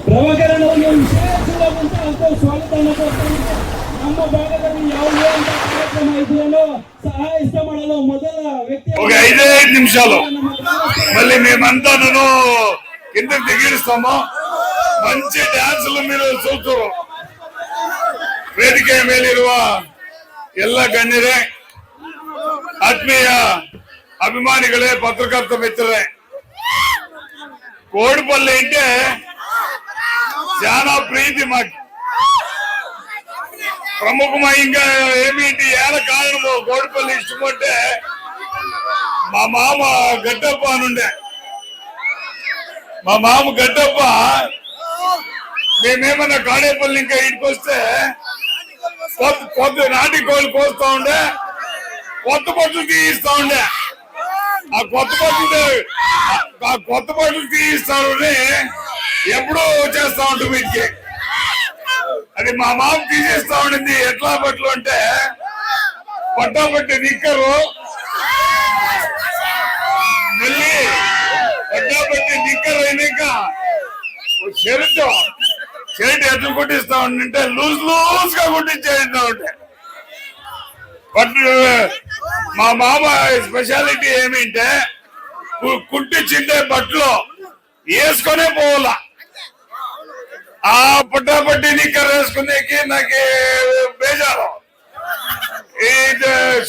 ಪ್ರಭಾಕರನವರಿಗೆ ವಿಶೇಷವಾದಂತಹ ಸ್ವಾಗತವನ್ನು ಕೊಡ್ತಾರೆ. ನಮ್ಮ ಭಾಗದಲ್ಲಿ ಯಾವುದೇ ಕಾರ್ಯಕ್ರಮ ಇದ್ರೂ ಸಹಾಯ ಮಾಡಲು ಮೊದಲ ವ್ಯಕ್ತಿ 5 నిమిషాలు మళ్ళీ మేమంతా కిందకి దిగిస్తాము. మంచి ಡ್ಯಾನ್ಸ್లు మీరు చూస్తారు. ವೇದಿಕೆ ಮೇಲಿರುವ ಎಲ್ಲ ಗಣ್ಯರೇ, ಆತ್ಮೀಯ ಅಭಿಮಾನಿಗಳೇ, ಪತ್ರಕರ್ತ ಮಿತ್ರರೇ, కోడిపల్లి అంటే చాలా ప్రీతి మాకు. ప్రముఖంగా ఏమిటి ఏల కారణము కోడిపల్లి ఇష్టమంటే మా మామ గడ్డప్ప అనుండే. మా మామ గడ్డప్ప మేమేమన్నా కాడేపల్లి ఇంకా ఇంటికి వస్తే కొత్త నాటి కోళ్ళు కోస్తా ఉండే, కొత్త బట్టలు తీయిస్తా ఉండే. ఆ కొత్త బట్టలు తీయిస్తాడని ఎప్పుడూ చేస్తా ఉంటుంది వీటికి. అది మా మామ తీసేస్తా ఉండింది. ఎట్లా బట్టలు అంటే పట్టాపట్టి నిక్కరు, మళ్ళీ పట్టాపట్టి నిక్కరు అయినాక షర్ట్ ఎట్లా కుట్టిస్తా ఉంటే లూజ్ గా కుట్టించేస్తా ఉంటే. బట్ మా మామ స్పెషాలిటీ ఏమింటే కుట్టించిండే బట్టలు వేసుకొనే పోవాలా. ఆ పట్టాపట్టి నిక్కర్ వేసుకునేకి నాకు బేజారు.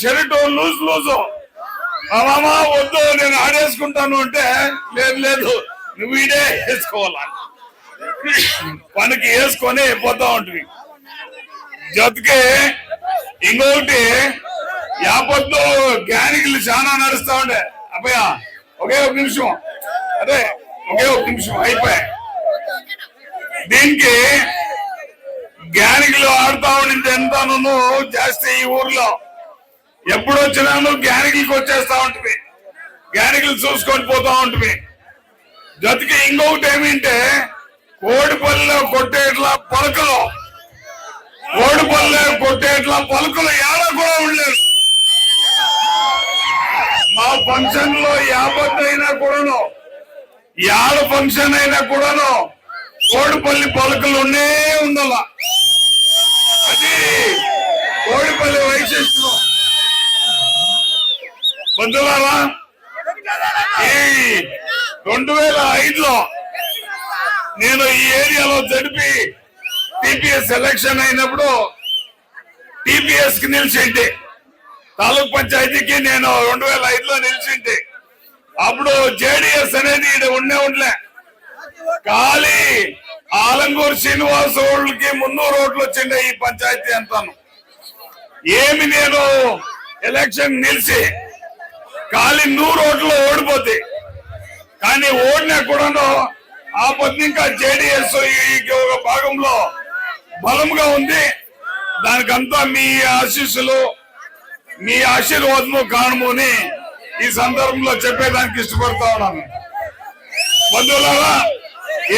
షర్ట్ లూజ్ మా మామ వద్దు నేను ఆడేసుకుంటాను అంటే లేదు నువ్వు ఈడే వేసుకోవాలా. పనికి వేసుకొని పోతా ఉంటుంది. జొత్తుకి ఇంకొకటి యాపత్తు గ్యానికలు చాలా నడుస్తా ఉండే. అబ్బయ్య ఒకే ఒక నిమిషం అయిపోయా. దీనికి గ్యానికలు ఆడుతా ఉండింది. ఎంతను జాస్తి ఈ ఊర్లో ఎప్పుడు వచ్చినాను గ్యానికలకి వచ్చేస్తా ఉంటుంది. గ్యానికలు చూసుకొని పోతా ఉంటుంది. జొత్తుకి ఇంకొకటి ఏమింటే కోడిపల్లిలో కొట్టేట్లా పలుకలు ఏడ కూడా ఉండలేదు. మా ఫంక్షన్ లో యావత్తైనా కూడాను, యాడ ఫంక్షన్ అయినా కూడాను కోడిపల్లి పలుకలు ఉండాల. అది కోడిపల్లి వైశిష్టం. బంధువులారా, ఈ 2005లో నేను ఈ ఏరియాలో జరిపి టీపీఎస్ ఎలక్షన్ అయినప్పుడు టీపీఎస్ కి నిలిచింది. తాలూక్ పంచాయతీకి నేను 2005లో నిలిచింది. అప్పుడు జేడీఎస్ అనేది ఉండలే. ఖాళీ ఆలంగూరు శ్రీనివాస ఓళ్ళకి 300 ఓట్లు వచ్చిండే ఈ పంచాయతీ అంతాను. ఏమి నేను ఎలక్షన్ నిలిచి ఖాళీ 100 ఓట్లు ఓడిపోతే, కానీ ఓడినా కూడాను ఆ పొద్దు ఇంకా జేడీఎస్ ఈ ఒక భాగంలో బలంగా ఉంది. దానికంతా మీ ఆశీస్సులు, మీ ఆశీర్వాదము కారణమని ఈ సందర్భంలో చెప్పేదానికి ఇష్టపడతా ఉన్నాను. బంధువులారా,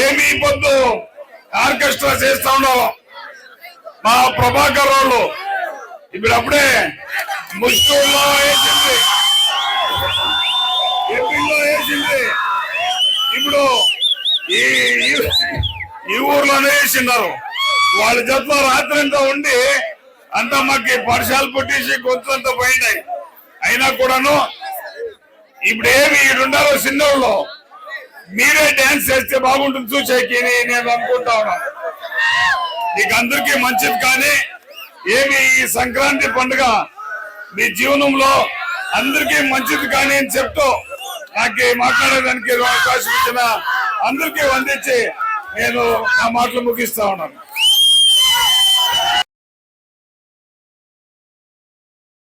ఏమి పొద్దు ఆర్కెస్ట్రా చేస్తా ఉన్నాము. మా ప్రభాకర్ వాళ్ళు ఇప్పుడు అప్పుడే ముస్టూరులో వేసింది, ఏపీలో వేసింది, ఇప్పుడు ఈ ఊర్లోనే వేసినారు. వాళ్ళ జట్లో రాత్రి అంతా ఉండి అంతా మాకు వర్షాలు పుట్టేసి గొంతులంతా పోయినాయి. అయినా కూడాను ఇప్పుడు ఏమి ఈడుండారో చిన్నోళ్ళు మీరే డాన్స్ చేస్తే బాగుంటుంది చూసేకి నేను అనుకుంటా ఉన్నాను. మీకు అందరికీ మంచిది. కానీ ఏమి ఈ సంక్రాంతి పండుగ మీ జీవనంలో అందరికీ మంచిది కానీ అని చెప్తూ నాకు మాట్లాడేదానికి అవకాశం ఇచ్చిన అందరికీ వందించి నేను నా మాటలు ముగిస్తా ఉన్నాను.